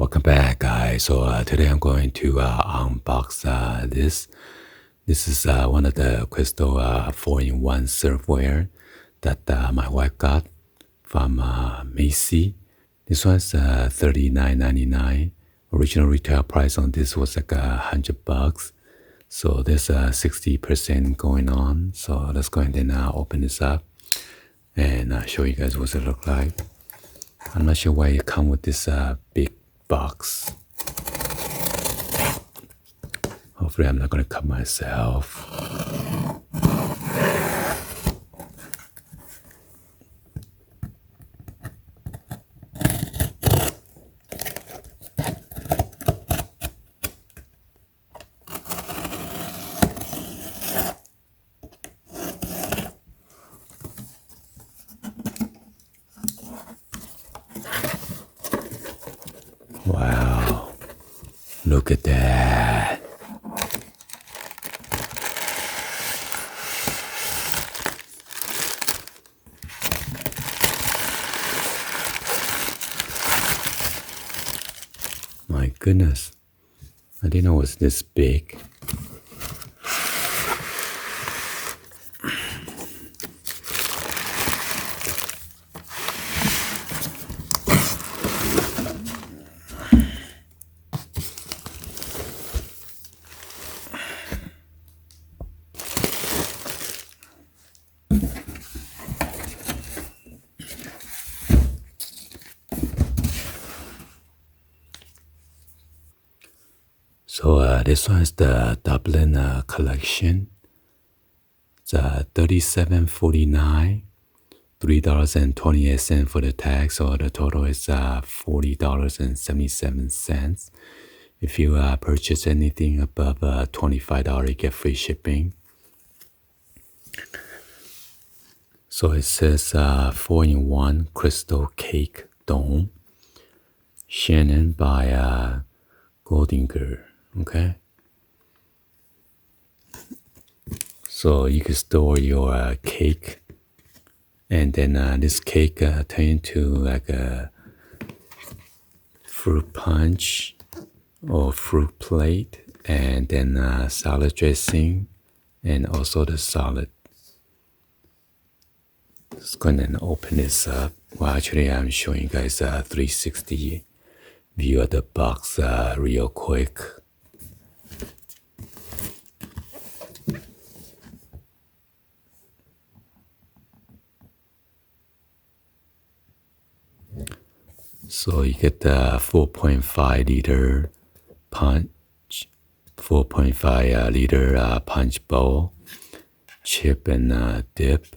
Welcome back, guys. So today I'm going to unbox this. This is one of the crystal 4-in-1 serveware that my wife got from Macy. This one's $39.99. Original retail price on this was like $100. So there's 60% going on. So let's go ahead and open this up and show you guys what it look like. I'm not sure why it comes with this big box. Hopefully I'm not going to cut myself. Wow, look at that. My goodness, I didn't know it was this big. So this one is the DUBLIN collection. It's $37.49, $3.28 for the tag. So the total is $40.77. If you purchase anything above $25, you get free shipping. So it says 4-in-1 crystal cake dome. Shannon by Goldinger. Okay. So you can store your cake, and then this cake turn into like a fruit punch or fruit plate, and then salad dressing, and also the salad. Let's go ahead and open this up. Well, actually, I'm showing you guys a 360 view of the box real quick. So you get the 4.5 liter punch, 4.5 liter punch bowl, chip and dip.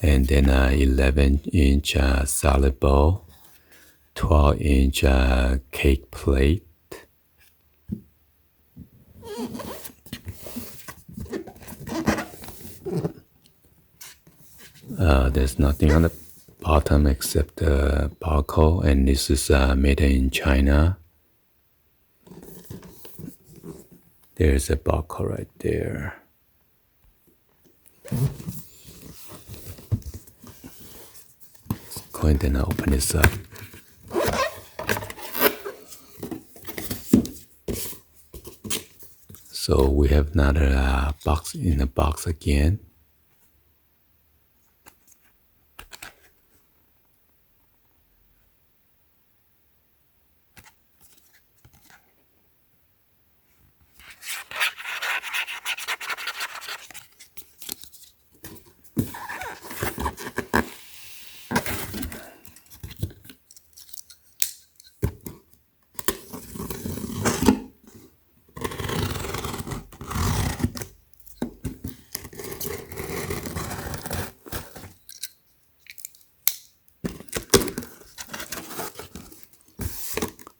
And then 11-inch salad bowl, 12-inch cake plate. There's nothing on the bottom except the barcode, and this is made in China. There's a barcode right there. Let's go ahead and open this up. So we have another box in the box again.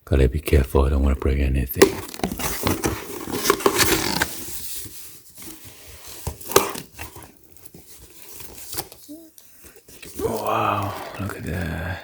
Gotta be careful, I don't want to break anything. Wow, look at that.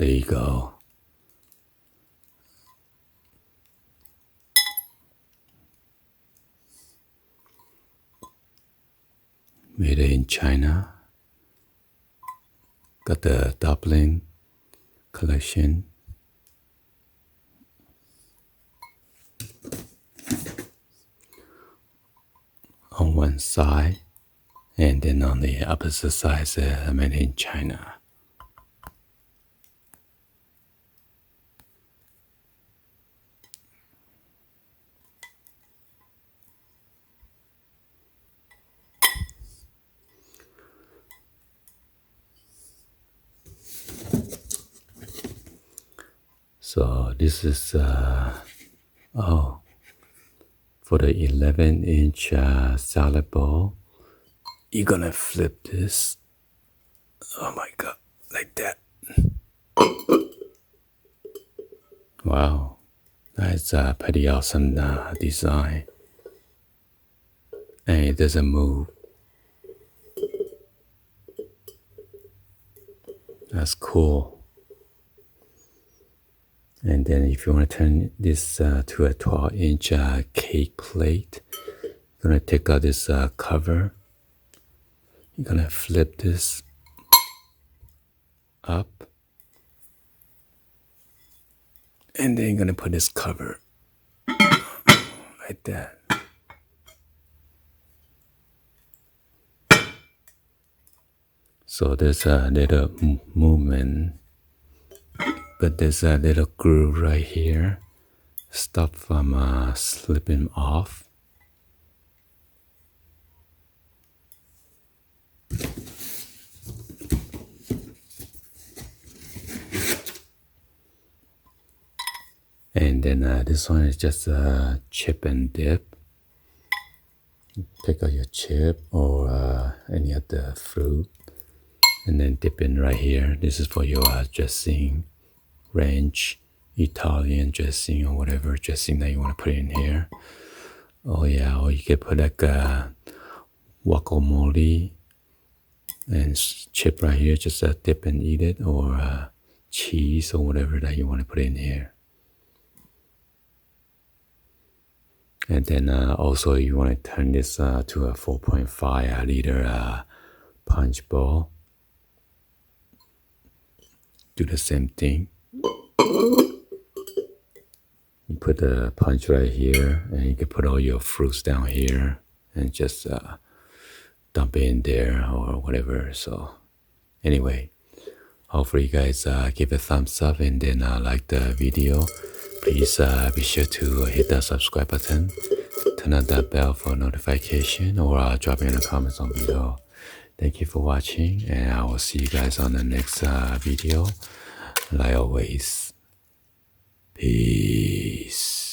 There you go. Made in China. Got the DUBLIN collection. On one side, and then on the opposite side, made in China. So this is for the 11-inch salad bowl. You're gonna flip this. Oh my god, like that. Wow, that's a pretty awesome design. And it doesn't move. That's cool. And then if you want to turn this to a 12-inch cake plate, you're going to take out this cover. You're going to flip this up. And then you're going to put this cover like that. So there's a little movement, but there's a little groove right here. Stop from slipping off. And then this one is just a chip and dip. Take out your chip or any other fruit and then dip in right here. This is for your dressing, ranch, Italian dressing or whatever dressing that you want to put in here. Oh yeah, or you could put like guacamole and chip right here, just dip and eat it, or cheese or whatever that you want to put in here. And then also you want to turn this to a 4.5 liter punch bowl. Do the same thing. You put the punch right here, and you can put all your fruits down here and just dump it in there or whatever. So anyway, hopefully you guys give a thumbs up and then like the video. Please be sure to hit that subscribe button, turn on that bell for notification, or drop in the comments on below. Thank you for watching, and I will see you guys on the next video. Like always, peace.